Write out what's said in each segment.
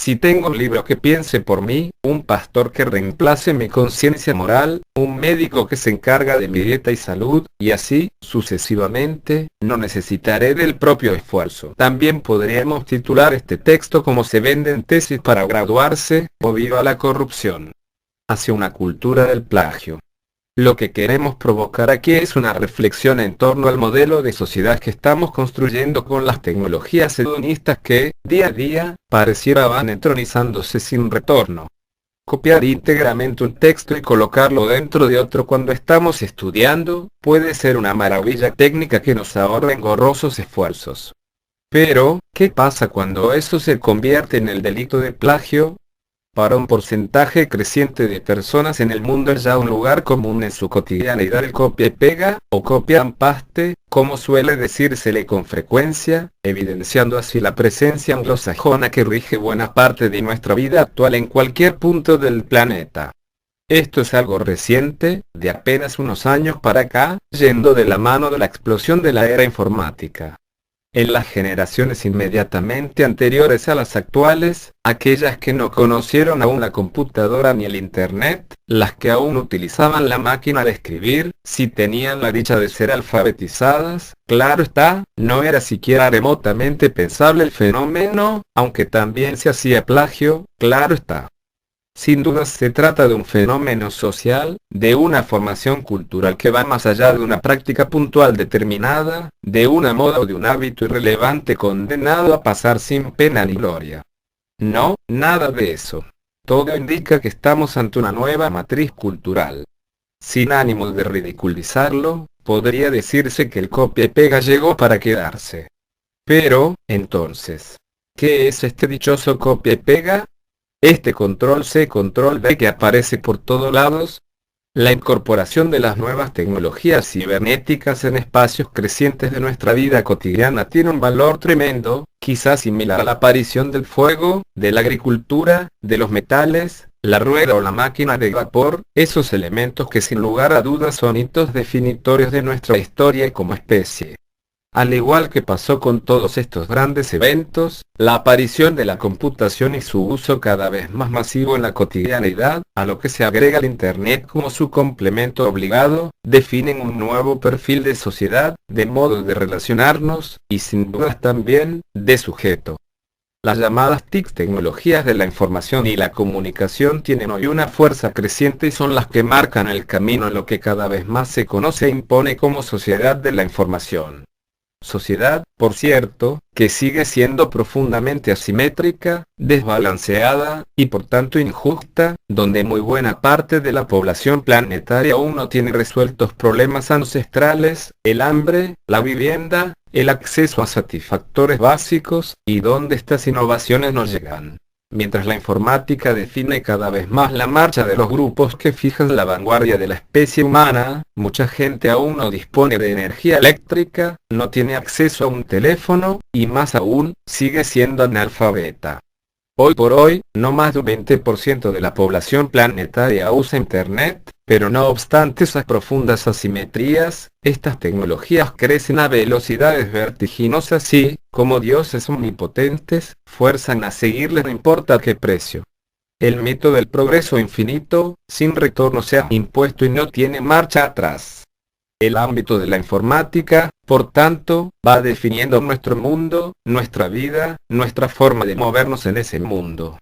Si tengo un libro que piense por mí, un pastor que reemplace mi conciencia moral, un médico que se encarga de mi dieta y salud, y así, sucesivamente, no necesitaré del propio esfuerzo. También podríamos titular este texto como se venden tesis para graduarse, o viva la corrupción. Hacia una cultura del plagio. Lo que queremos provocar aquí es una reflexión en torno al modelo de sociedad que estamos construyendo con las tecnologías hedonistas que, día a día, pareciera van entronizándose sin retorno. Copiar íntegramente un texto y colocarlo dentro de otro cuando estamos estudiando, puede ser una maravilla técnica que nos ahorra engorrosos esfuerzos. Pero, ¿qué pasa cuando eso se convierte en el delito de plagio? Para un porcentaje creciente de personas en el mundo es ya un lugar común en su cotidianidad el copia y pega, o copia and paste, como suele decírsele con frecuencia, evidenciando así la presencia anglosajona que rige buena parte de nuestra vida actual en cualquier punto del planeta. Esto es algo reciente, de apenas unos años para acá, yendo de la mano de la explosión de la era informática. En las generaciones inmediatamente anteriores a las actuales, aquellas que no conocieron aún la computadora ni el Internet, las que aún utilizaban la máquina de escribir, si tenían la dicha de ser alfabetizadas, claro está, no era siquiera remotamente pensable el fenómeno, aunque también se hacía plagio, claro está. Sin duda se trata de un fenómeno social, de una formación cultural que va más allá de una práctica puntual determinada, de una moda o de un hábito irrelevante condenado a pasar sin pena ni gloria. No, nada de eso. Todo indica que estamos ante una nueva matriz cultural. Sin ánimo de ridiculizarlo, podría decirse que el copia y pega llegó para quedarse. Pero, entonces, ¿qué es este dichoso copia y pega? Este control C, control V que aparece por todos lados, la incorporación de las nuevas tecnologías cibernéticas en espacios crecientes de nuestra vida cotidiana tiene un valor tremendo, quizás similar a la aparición del fuego, de la agricultura, de los metales, la rueda o la máquina de vapor, esos elementos que sin lugar a dudas son hitos definitorios de nuestra historia como especie. Al igual que pasó con todos estos grandes eventos, la aparición de la computación y su uso cada vez más masivo en la cotidianidad, a lo que se agrega el Internet como su complemento obligado, definen un nuevo perfil de sociedad, de modo de relacionarnos, y sin dudas también, de sujeto. Las llamadas TIC, tecnologías de la información y la comunicación, tienen hoy una fuerza creciente y son las que marcan el camino en lo que cada vez más se conoce e impone como sociedad de la información. Sociedad, por cierto, que sigue siendo profundamente asimétrica, desbalanceada, y por tanto injusta, donde muy buena parte de la población planetaria aún no tiene resueltos problemas ancestrales, el hambre, la vivienda, el acceso a satisfactores básicos, y donde estas innovaciones no llegan. Mientras la informática define cada vez más la marcha de los grupos que fijan la vanguardia de la especie humana, mucha gente aún no dispone de energía eléctrica, no tiene acceso a un teléfono, y más aún, sigue siendo analfabeta. Hoy por hoy, no más de un 20% de la población planetaria usa Internet, pero no obstante esas profundas asimetrías, estas tecnologías crecen a velocidades vertiginosas y, como dioses omnipotentes, fuerzan a seguirles no importa a qué precio. El mito del progreso infinito, sin retorno se ha impuesto y no tiene marcha atrás. El ámbito de la informática, por tanto, va definiendo nuestro mundo, nuestra vida, nuestra forma de movernos en ese mundo.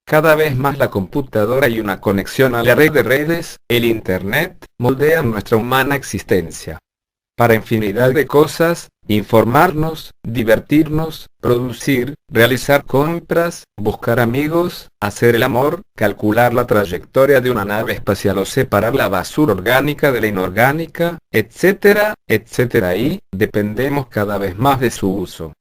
Cada vez más la computadora y una conexión a la red de redes, el Internet, moldean nuestra humana existencia. Para infinidad de cosas, informarnos, divertirnos, producir, realizar compras, buscar amigos, hacer el amor, calcular la trayectoria de una nave espacial o separar la basura orgánica de la inorgánica, etcétera, etcétera, y dependemos cada vez más de su uso.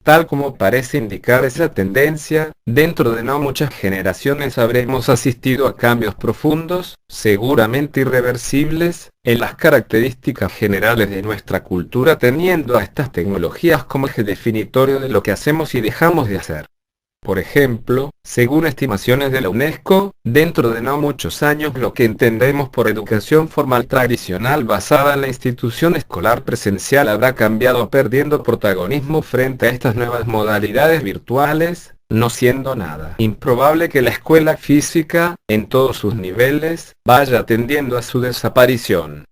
Tal como parece indicar esa tendencia, dentro de no muchas generaciones habremos asistido a cambios profundos, seguramente irreversibles, en las características generales de nuestra cultura, teniendo a estas tecnologías como eje definitorio de lo que hacemos y dejamos de hacer. Por ejemplo, según estimaciones de la UNESCO, dentro de no muchos años lo que entendemos por educación formal tradicional basada en la institución escolar presencial habrá cambiado perdiendo protagonismo frente a estas nuevas modalidades virtuales, no siendo nada improbable que la escuela física, en todos sus niveles, vaya tendiendo a su desaparición.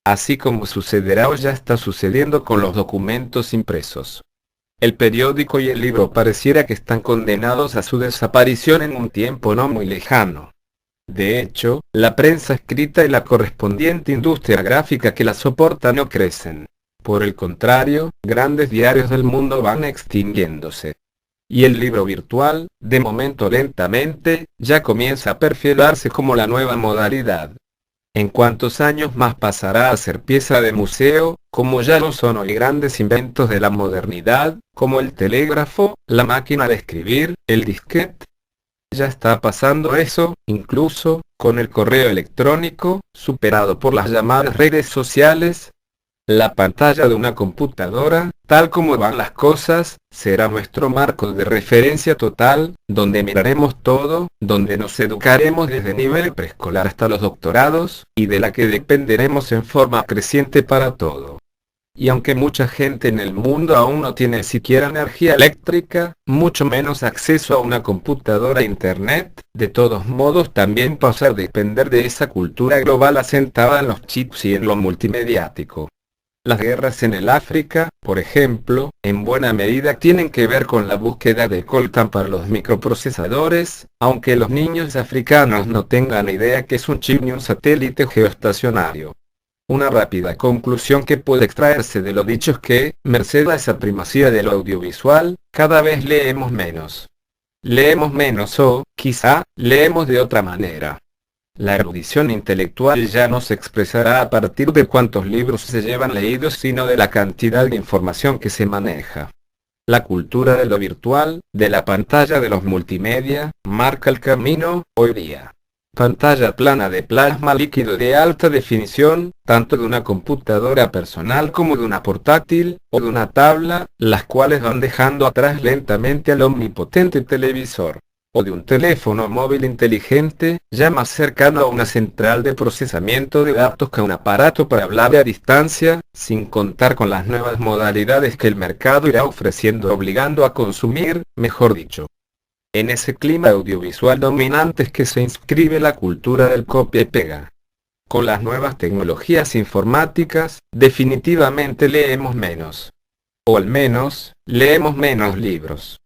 Así como sucederá o ya está sucediendo con los documentos impresos. El periódico y el libro pareciera que están condenados a su desaparición en un tiempo no muy lejano. De hecho, la prensa escrita y la correspondiente industria gráfica que la soporta no crecen. Por el contrario, grandes diarios del mundo van extinguiéndose. Y el libro virtual, de momento lentamente, ya comienza a perfilarse como la nueva modalidad. ¿En cuántos años más pasará a ser pieza de museo, como ya lo son hoy grandes inventos de la modernidad, como el telégrafo, la máquina de escribir, el disquete? Ya está pasando eso, incluso, con el correo electrónico, superado por las llamadas redes sociales. La pantalla de una computadora, tal como van las cosas, será nuestro marco de referencia total, donde miraremos todo, donde nos educaremos desde nivel preescolar hasta los doctorados, y de la que dependeremos en forma creciente para todo. Y aunque mucha gente en el mundo aún no tiene siquiera energía eléctrica, mucho menos acceso a una computadora e internet, de todos modos también pasa a depender de esa cultura global asentada en los chips y en lo multimediático. Las guerras en el África, por ejemplo, en buena medida tienen que ver con la búsqueda de coltan para los microprocesadores, aunque los niños africanos no tengan idea que es un chip ni un satélite geoestacionario. Una rápida conclusión que puede extraerse de lo dicho es que, merced a esa primacía de lo audiovisual, cada vez leemos menos. Leemos menos o, quizá, leemos de otra manera. La erudición intelectual ya no se expresará a partir de cuántos libros se llevan leídos, sino de la cantidad de información que se maneja. La cultura de lo virtual, de la pantalla de los multimedia, marca el camino, hoy día. Pantalla plana de plasma líquido de alta definición, tanto de una computadora personal como de una portátil, o de una tabla, las cuales van dejando atrás lentamente al omnipotente televisor. O de un teléfono móvil inteligente, ya más cercano a una central de procesamiento de datos que a un aparato para hablar a distancia, sin contar con las nuevas modalidades que el mercado irá ofreciendo obligando a consumir, mejor dicho. En ese clima audiovisual dominante es que se inscribe la cultura del copia y pega. Con las nuevas tecnologías informáticas, definitivamente leemos menos. O al menos, leemos menos libros.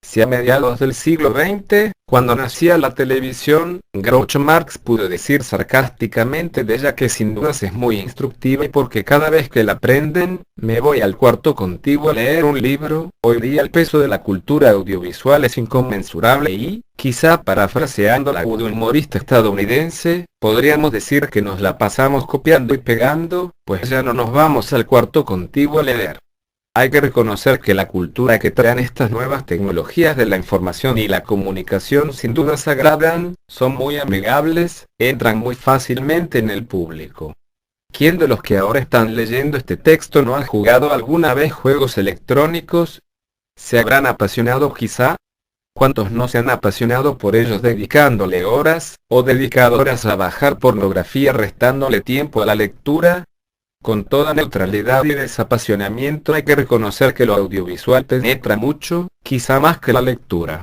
Si a mediados del siglo XX, cuando nacía la televisión, Groucho Marx pudo decir sarcásticamente de ella que sin dudas es muy instructiva y porque cada vez que la prenden, me voy al cuarto contiguo a leer un libro, hoy día el peso de la cultura audiovisual es inconmensurable y, quizá parafraseando al agudo humorista estadounidense, podríamos decir que nos la pasamos copiando y pegando, pues ya no nos vamos al cuarto contiguo a leer. Hay que reconocer que la cultura que traen estas nuevas tecnologías de la información y la comunicación sin dudas agradan, son muy amigables, entran muy fácilmente en el público. ¿Quién de los que ahora están leyendo este texto no ha jugado alguna vez juegos electrónicos? ¿Se habrán apasionado quizá? ¿Cuántos no se han apasionado por ellos dedicándole horas, o dedicado horas a bajar pornografía restándole tiempo a la lectura? Con toda neutralidad y desapasionamiento hay que reconocer que lo audiovisual penetra mucho, quizá más que la lectura.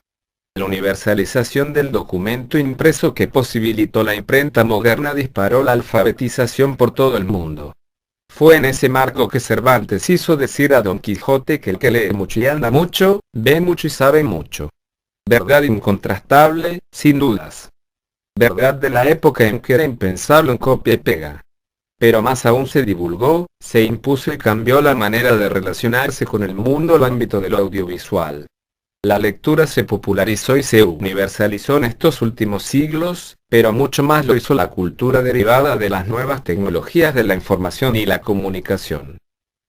La universalización del documento impreso que posibilitó la imprenta moderna disparó la alfabetización por todo el mundo. Fue en ese marco que Cervantes hizo decir a Don Quijote que el que lee mucho y anda mucho, ve mucho y sabe mucho. Verdad incontrastable, sin dudas. Verdad de la época en que era impensable un copia y pega. Pero más aún se divulgó, se impuso y cambió la manera de relacionarse con el mundo al ámbito de lo audiovisual. La lectura se popularizó y se universalizó en estos últimos siglos, pero mucho más lo hizo la cultura derivada de las nuevas tecnologías de la información y la comunicación.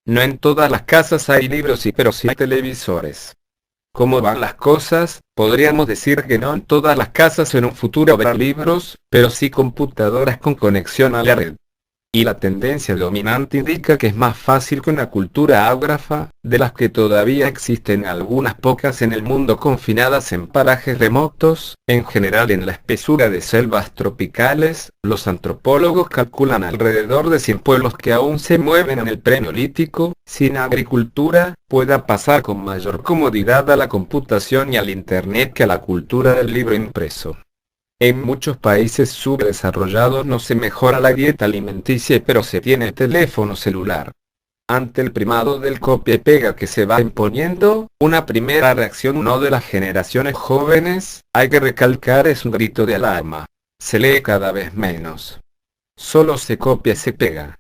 No en todas las casas hay libros pero sí hay televisores. ¿Cómo van las cosas? Podríamos decir que no en todas las casas en un futuro habrá libros, pero sí computadoras con conexión a la red. Y la tendencia dominante indica que es más fácil que una cultura ágrafa, de las que todavía existen algunas pocas en el mundo confinadas en parajes remotos, en general en la espesura de selvas tropicales. Los antropólogos calculan alrededor de 100 pueblos que aún se mueven en el preneolítico, sin agricultura, pueda pasar con mayor comodidad a la computación y al Internet que a la cultura del libro impreso. En muchos países subdesarrollados no se mejora la dieta alimenticia pero se tiene teléfono celular. Ante el primado del copia y pega que se va imponiendo, una primera reacción no de las generaciones jóvenes, hay que recalcar, es un grito de alarma. Se lee cada vez menos. Solo se copia y se pega.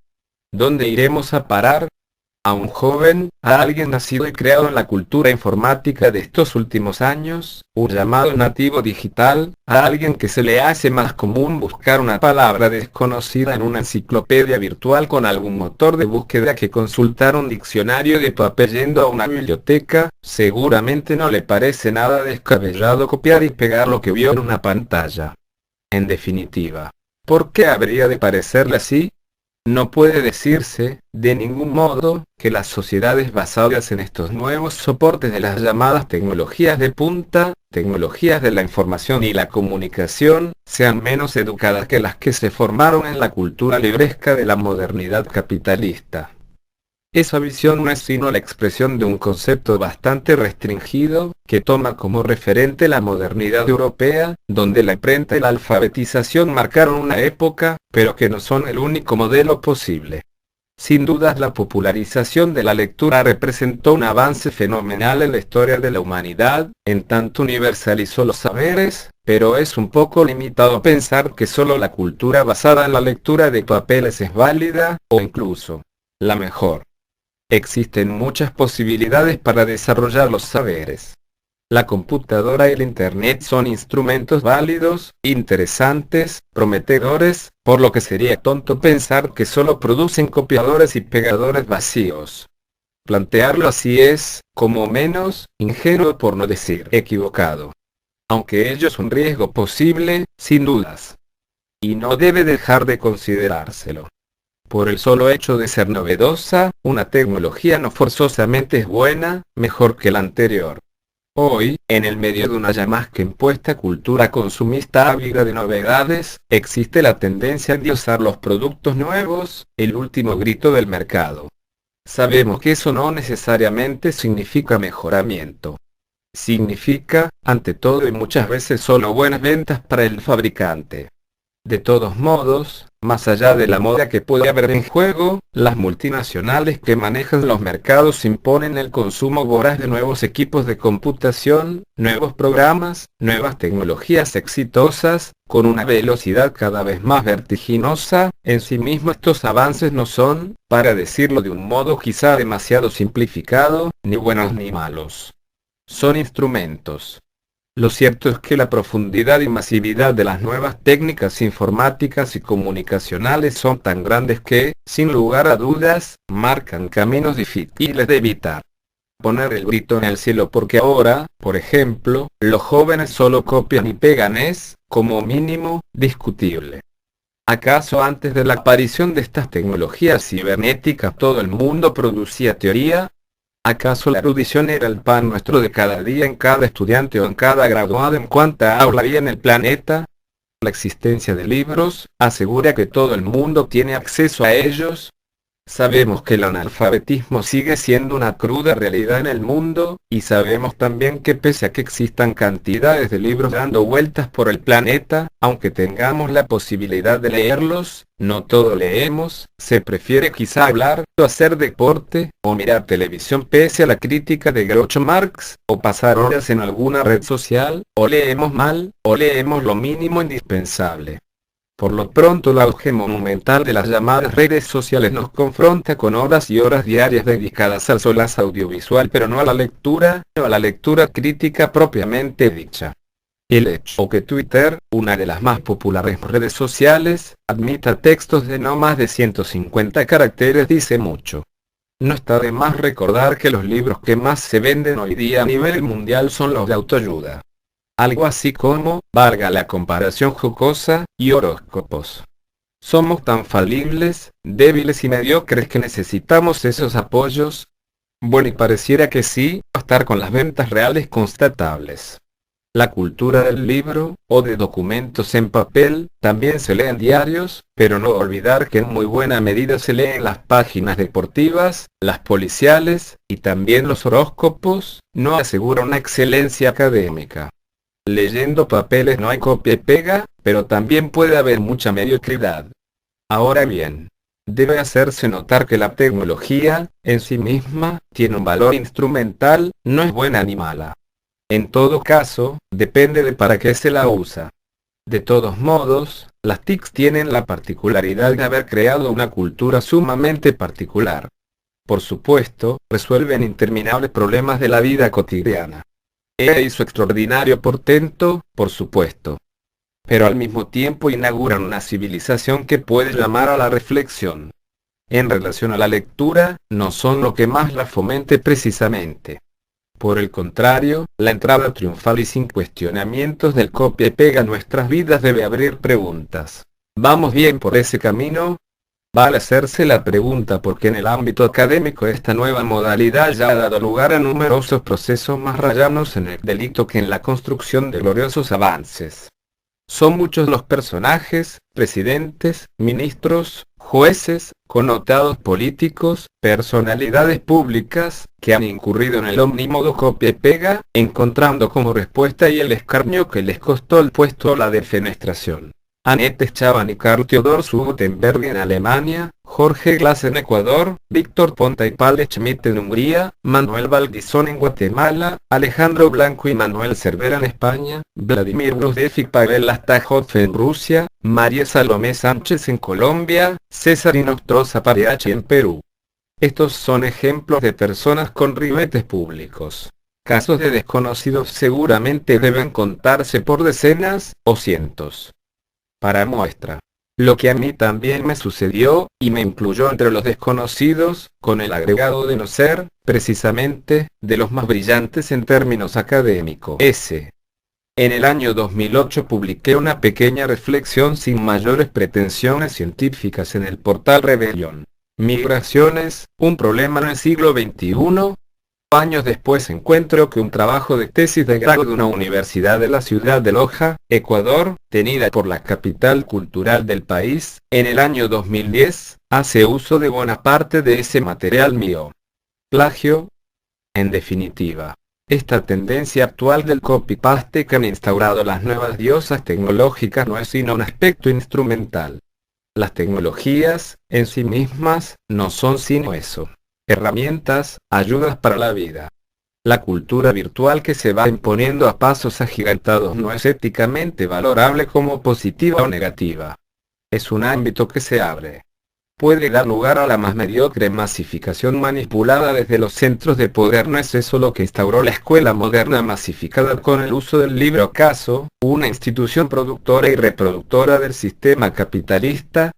¿Dónde iremos a parar? A un joven, a alguien nacido y creado en la cultura informática de estos últimos años, un llamado nativo digital, a alguien que se le hace más común buscar una palabra desconocida en una enciclopedia virtual con algún motor de búsqueda que consultar un diccionario de papel yendo a una biblioteca, seguramente no le parece nada descabellado copiar y pegar lo que vio en una pantalla. En definitiva, ¿por qué habría de parecerle así? No puede decirse, de ningún modo, que las sociedades basadas en estos nuevos soportes de las llamadas tecnologías de punta, tecnologías de la información y la comunicación, sean menos educadas que las que se formaron en la cultura libresca de la modernidad capitalista. Esa visión no es sino la expresión de un concepto bastante restringido, que toma como referente la modernidad europea, donde la imprenta y la alfabetización marcaron una época, pero que no son el único modelo posible. Sin dudas la popularización de la lectura representó un avance fenomenal en la historia de la humanidad, en tanto universalizó los saberes, pero es un poco limitado pensar que solo la cultura basada en la lectura de papeles es válida, o incluso la mejor. Existen muchas posibilidades para desarrollar los saberes. La computadora y el Internet son instrumentos válidos, interesantes, prometedores, por lo que sería tonto pensar que solo producen copiadores y pegadores vacíos. Plantearlo así es, como menos, ingenuo por no decir equivocado. Aunque ello es un riesgo posible, sin dudas. Y no debe dejar de considerárselo. Por el solo hecho de ser novedosa, una tecnología no forzosamente es buena, mejor que la anterior. Hoy, en el medio de una ya más que impuesta cultura consumista ávida de novedades, existe la tendencia a endiosar los productos nuevos, el último grito del mercado. Sabemos que eso no necesariamente significa mejoramiento. Significa, ante todo y muchas veces solo buenas ventas para el fabricante. De todos modos, más allá de la moda que puede haber en juego, las multinacionales que manejan los mercados imponen el consumo voraz de nuevos equipos de computación, nuevos programas, nuevas tecnologías exitosas, con una velocidad cada vez más vertiginosa. En sí mismos estos avances no son, para decirlo de un modo quizá demasiado simplificado, ni buenos ni malos. Son instrumentos. Lo cierto es que la profundidad y masividad de las nuevas técnicas informáticas y comunicacionales son tan grandes que, sin lugar a dudas, marcan caminos difíciles de evitar. Poner el grito en el cielo porque ahora, por ejemplo, los jóvenes solo copian y pegan es, como mínimo, discutible. ¿Acaso antes de la aparición de estas tecnologías cibernéticas todo el mundo producía teoría? ¿Acaso la erudición era el pan nuestro de cada día en cada estudiante o en cada graduado en cuanta aula había en el planeta? La existencia de libros asegura que todo el mundo tiene acceso a ellos. Sabemos que el analfabetismo sigue siendo una cruda realidad en el mundo, y sabemos también que pese a que existan cantidades de libros dando vueltas por el planeta, aunque tengamos la posibilidad de leerlos, no todo leemos, se prefiere quizá hablar, o hacer deporte, o mirar televisión pese a la crítica de Groucho Marx, o pasar horas en alguna red social, o leemos mal, o leemos lo mínimo indispensable. Por lo pronto el auge monumental de las llamadas redes sociales nos confronta con horas y horas diarias dedicadas al solazo audiovisual pero no a la lectura, o a la lectura crítica propiamente dicha. El hecho que Twitter, una de las más populares redes sociales, admita textos de no más de 150 caracteres dice mucho. No está de más recordar que los libros que más se venden hoy día a nivel mundial son los de autoayuda. Algo así como, valga la comparación jocosa, y horóscopos. Somos tan falibles, débiles y mediocres que necesitamos esos apoyos. Bueno, y pareciera que sí, estar con las ventas reales constatables. La cultura del libro, o de documentos en papel, también se lee en diarios, pero no olvidar que en muy buena medida se lee en las páginas deportivas, las policiales, y también los horóscopos, no asegura una excelencia académica. Leyendo papeles no hay copia y pega, pero también puede haber mucha mediocridad. Ahora bien, debe hacerse notar que la tecnología, en sí misma, tiene un valor instrumental, no es buena ni mala. En todo caso, depende de para qué se la usa. De todos modos, las TICs tienen la particularidad de haber creado una cultura sumamente particular. Por supuesto, resuelven interminables problemas de la vida cotidiana. Y su extraordinario portento, por supuesto. Pero al mismo tiempo inauguran una civilización que puede llamar a la reflexión. En relación a la lectura, no son lo que más la fomente precisamente. Por el contrario, la entrada triunfal y sin cuestionamientos del copia y pega a nuestras vidas debe abrir preguntas. ¿Vamos bien por ese camino? Vale hacerse la pregunta porque en el ámbito académico esta nueva modalidad ya ha dado lugar a numerosos procesos más rayanos en el delito que en la construcción de gloriosos avances. Son muchos los personajes, presidentes, ministros, jueces, connotados políticos, personalidades públicas, que han incurrido en el omnímodo copia y pega, encontrando como respuesta y el escarnio que les costó el puesto la defenestración. Annette Schavan y Karl Theodor zu Gutenberg en Alemania, Jorge Glass en Ecuador, Víctor Ponta y Paul Schmidt en Hungría, Manuel Valdizón en Guatemala, Alejandro Blanco y Manuel Cervera en España, Vladimir Brusdev y Pavel Astajov en Rusia, María Salomé Sánchez en Colombia, César Inostroza Pariachi en Perú. Estos son ejemplos de personas con ribetes públicos. Casos de desconocidos seguramente deben contarse por decenas o cientos. Para muestra, lo que a mí también me sucedió, y me incluyó entre los desconocidos, con el agregado de no ser, precisamente, de los más brillantes en términos académicos. En el año 2008 publiqué una pequeña reflexión sin mayores pretensiones científicas en el portal Rebelión. Migraciones, un problema en el siglo XXI. Años después encuentro que un trabajo de tesis de grado de una universidad de la ciudad de Loja, Ecuador, tenida por la capital cultural del país, en el año 2010, hace uso de buena parte de ese material mío. Plagio. En definitiva, esta tendencia actual del copy-paste que han instaurado las nuevas diosas tecnológicas no es sino un aspecto instrumental. Las tecnologías, en sí mismas, no son sino eso. Herramientas, ayudas para la vida. La cultura virtual que se va imponiendo a pasos agigantados no es éticamente valorable como positiva o negativa. Es un ámbito que se abre. Puede dar lugar a la más mediocre masificación manipulada desde los centros de poder. ¿No es eso lo que instauró la escuela moderna masificada con el uso del libro? ¿Acaso, una institución productora y reproductora del sistema capitalista?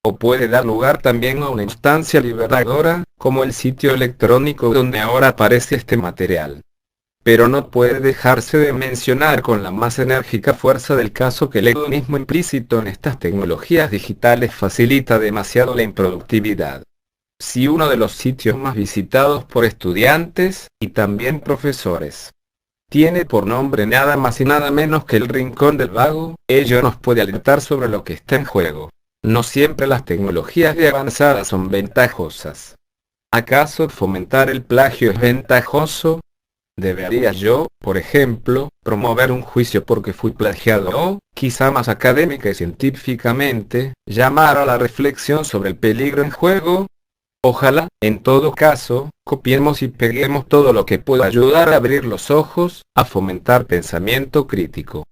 O puede dar lugar también a una instancia liberadora, como el sitio electrónico donde ahora aparece este material. Pero no puede dejarse de mencionar con la más enérgica fuerza del caso que el hedonismo implícito en estas tecnologías digitales facilita demasiado la improductividad. Si uno de los sitios más visitados por estudiantes, y también profesores, tiene por nombre nada más y nada menos que el Rincón del Vago, ello nos puede alertar sobre lo que está en juego. No siempre las tecnologías de avanzadas son ventajosas. ¿Acaso fomentar el plagio es ventajoso? ¿Debería yo, por ejemplo, promover un juicio porque fui plagiado o, quizá más académica y científicamente, llamar a la reflexión sobre el peligro en juego? Ojalá, en todo caso, copiemos y peguemos todo lo que pueda ayudar a abrir los ojos, a fomentar pensamiento crítico.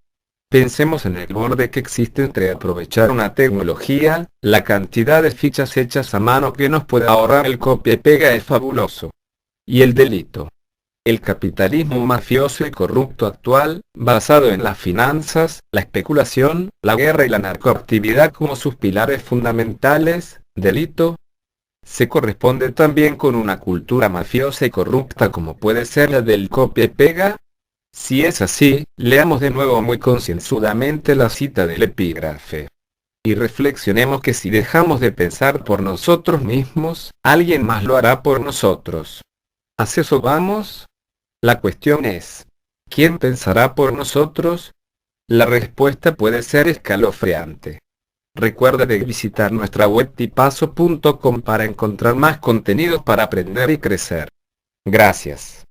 Pensemos en el borde que existe entre aprovechar una tecnología, la cantidad de fichas hechas a mano que nos puede ahorrar el copia y pega es fabuloso. Y el delito. El capitalismo mafioso y corrupto actual, basado en las finanzas, la especulación, la guerra y la narcoactividad como sus pilares fundamentales, delito, se corresponde también con una cultura mafiosa y corrupta como puede ser la del copia y pega. Si es así, leamos de nuevo muy concienzudamente la cita del epígrafe. y reflexionemos que si dejamos de pensar por nosotros mismos, alguien más lo hará por nosotros. ¿Hacia eso vamos? La cuestión es, ¿quién pensará por nosotros? La respuesta puede ser escalofriante. Recuerda de visitar nuestra web tipazo.com para encontrar más contenidos para aprender y crecer. Gracias.